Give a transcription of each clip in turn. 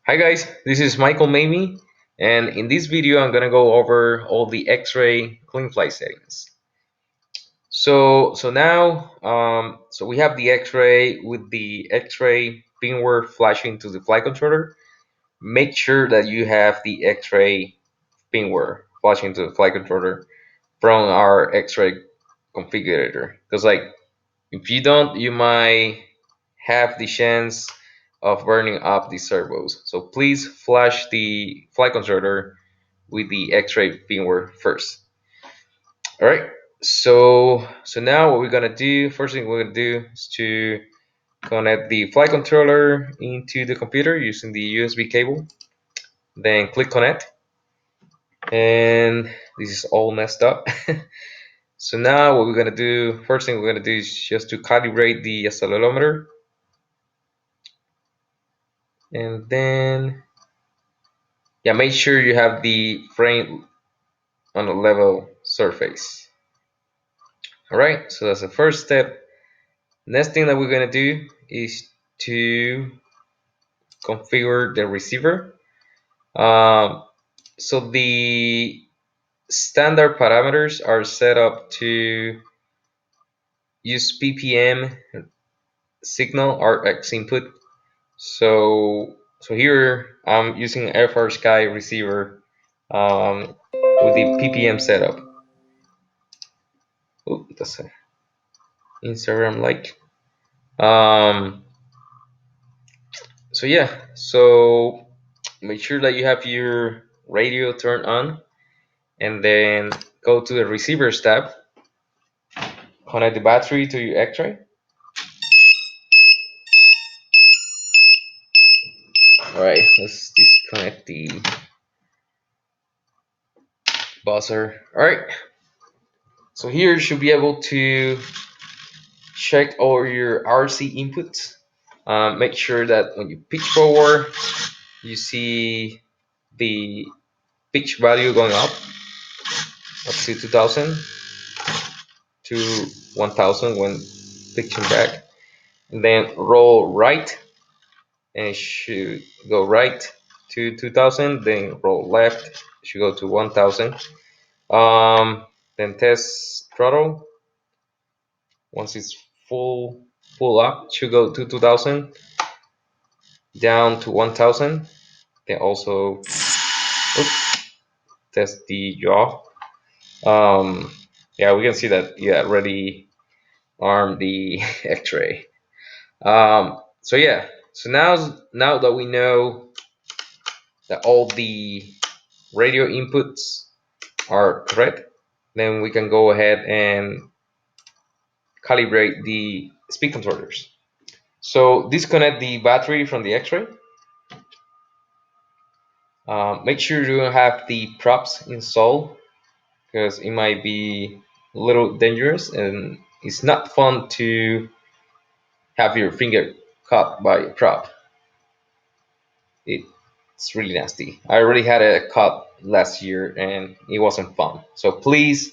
Hi guys, this is Michael Mamie, and in this video I'm gonna go over all the Xray Cleanflight settings. So we have the Xray with the Xray firmware flashing to the flight controller. Make sure that you have the Xray firmware flashing to the flight controller from our Xray configurator, because if you don't, you might have the chance of burning up the servos. So please flash the flight controller with the Xray firmware first. All right. So now what we're gonna do? First thing we're gonna do is to connect the flight controller into the computer using the USB cable. Then click connect, and this is all messed up. So now what we're gonna do? First thing we're gonna do is just to calibrate the accelerometer, and then yeah, make sure you have the frame on a level surface. All right, so that's the first step. Next thing that we're gonna do is to configure the receiver. Um, so the standard parameters are set up to use PPM signal RX input. So here I'm using FR Sky receiver with the PPM setup. Oh, that's a Instagram like. Um, so make sure that you have your radio turned on, and then go to the receivers tab, connect the battery to your Xray. All right, let's disconnect the buzzer. All right, so here you should be able to check all your RC inputs. Make sure that when you pitch forward, you see the pitch value going up to 2000 to 1000 when pitching back, and then roll right, and it should go right to 2000, then roll left, it should go to 1000. Then test throttle. Once it's full up, it should go to 2000 down to 1000. Then also test the yaw. Yeah, we can see that you already armed the Xray. So now that we know that all the radio inputs are correct, then we can go ahead and calibrate the speed controllers. So disconnect the battery from the Xray. Make sure you don't have the props installed, because it might be a little dangerous and it's not fun to have your finger cut by a prop. It's really nasty. I already had a cut last year and it wasn't fun. So please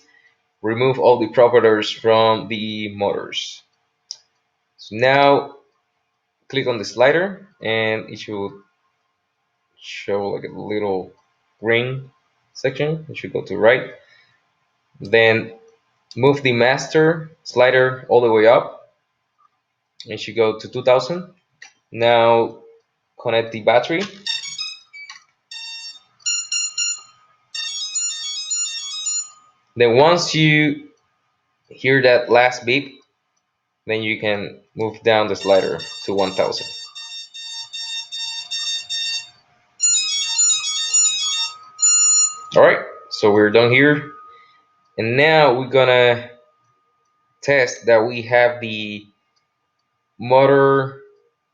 remove all the propellers from the motors. So now click on the slider and it should show like a little green section. It should go to right. Then move the master slider all the way up. It should go to 2000. Now connect the battery. Then once you hear that last beep, then you can move down the slider to 1000. All right, so we're done here, and now we're gonna test that we have the motor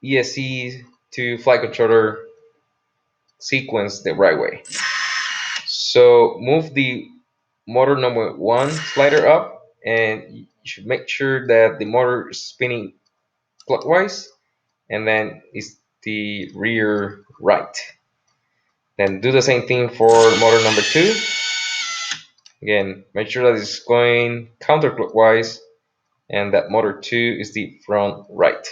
ESC to flight controller sequence the right way. So move the motor number 1 slider up, and you should make sure that the motor is spinning clockwise, and then it's the rear right. Then do the same thing for motor number 2. Again, make sure that it's going counterclockwise and that motor 2 is the front right.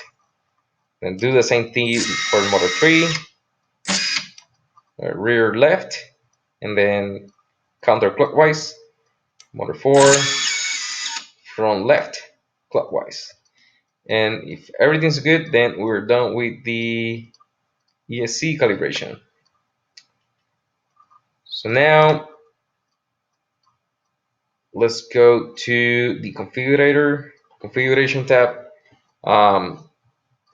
Then do the same thing for motor 3. rear left, and then counterclockwise. Motor 4, front left, clockwise. And if everything's good, then we're done with the ESC calibration. So now let's go to the configuration tab.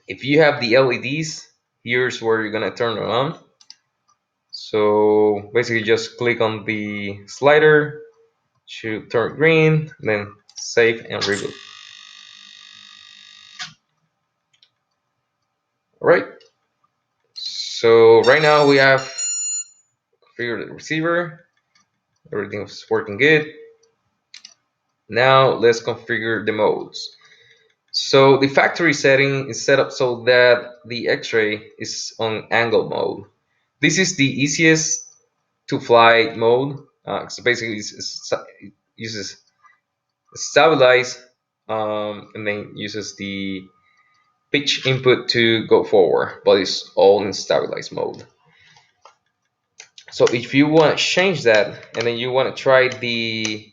If you have the LEDs, here's where you're gonna turn it on. So basically just click on the slider to turn green, then save and reboot. Alright, so right now we have configured the receiver, everything's working good. Now let's configure the modes. So the factory setting is set up so that the Xray is on angle mode. This is the easiest to fly mode. So basically it uses stabilize and then uses the pitch input to go forward, but it's all in stabilize mode. So if you want to change that and then you want to try the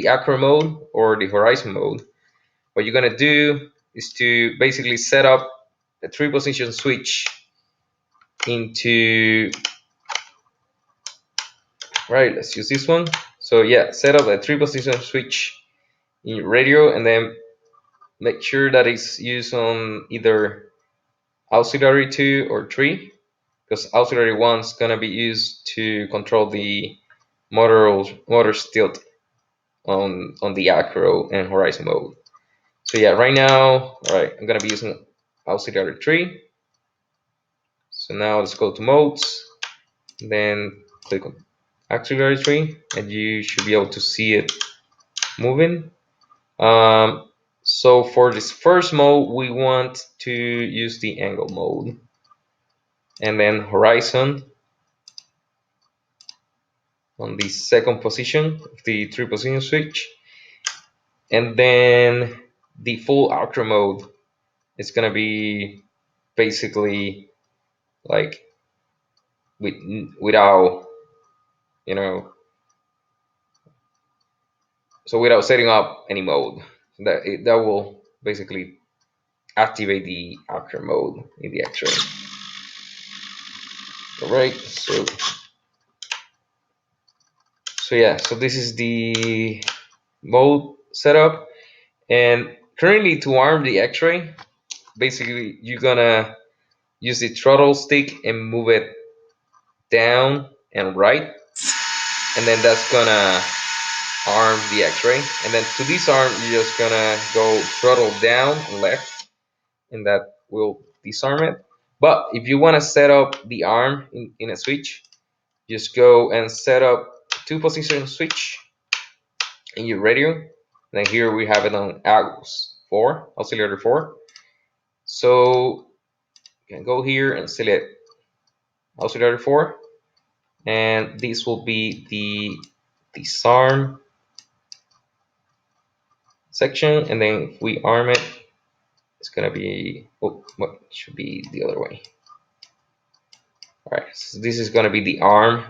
acro mode or the horizon mode, what you're gonna do is to basically set up a 3-position switch into, right, let's use this one. So yeah, set up a 3-position switch in your radio and then make sure that it's used on either auxiliary 2 or 3, because auxiliary 1 is gonna be used to control the motor tilt on the acro and horizon mode. So yeah, right now, all right, I'm gonna be using auxiliary 3. So now let's go to modes, then click on auxiliary 3, and you should be able to see it moving. So for this first mode, we want to use the angle mode, and then horizon on the second position of the 3-position switch, and then the full acro mode is gonna be basically like without, you know, so without setting up any mode. That will basically activate the acro mode in the Xray. All right, so yeah, so this is the mode setup, and currently to arm the Xray, basically you're gonna use the throttle stick and move it down and right, and then that's gonna arm the Xray. And then to disarm, you're just gonna go throttle down and left, and that will disarm it. But if you want to set up the arm in a switch, just go and set up 2-position switch in your radio. And then here we have it on AUX 4, auxiliary 4. So you can go here and select auxiliary 4, and this will be the disarm section. And then if we arm it, it's gonna be, oh, what should be the other way. All right, so this is gonna be the arm,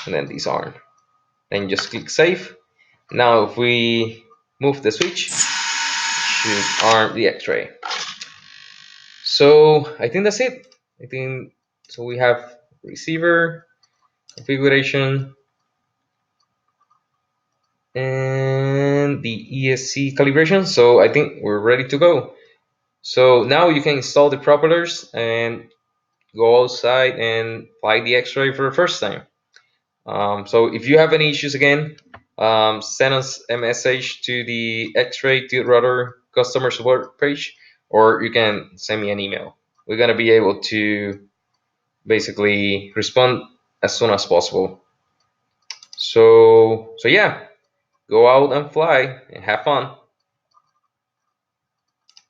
and then disarm. Then just click save. Now if we move the switch, it should arm the Xray. So I think that's it. I think so. We have receiver configuration and the ESC calibration. So I think we're ready to go. So now you can install the propellers and go outside and fly the Xray for the first time. So if you have any issues again, send us a message to the Xray Tilt-Rotor customer support page, or you can send me an email. We're gonna be able to basically respond as soon as possible. So yeah, go out and fly and have fun.